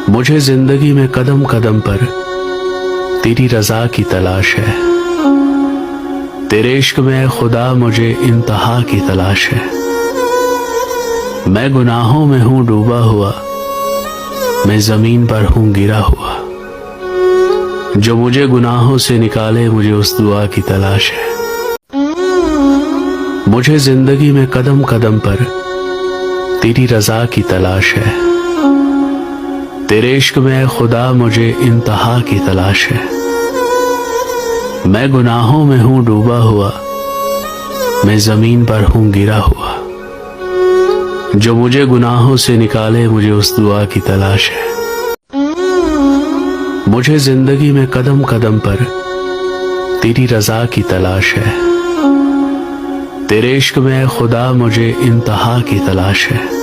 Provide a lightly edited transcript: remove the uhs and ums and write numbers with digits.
मुझे जिंदगी में कदम कदम पर तेरी रजा की तलाश है। तेरे इश्क में खुदा मुझे इंतहा की तलाश है। मैं गुनाहों में हूं डूबा हुआ, मैं जमीन पर हूं गिरा हुआ। जो मुझे गुनाहों से निकाले, मुझे उस दुआ की तलाश है। मुझे जिंदगी में कदम कदम पर तेरी रजा की तलाश है। तेरे इश्क में खुदा मुझे इंतहा की तलाश है। मैं गुनाहों में हूं डूबा हुआ, मैं जमीन पर हूं गिरा हुआ। जो मुझे गुनाहों से निकाले, मुझे उस दुआ की तलाश है। मुझे जिंदगी में कदम कदम पर तेरी रजा की तलाश है। तेरे इश्क में खुदा मुझे इंतहा की तलाश है।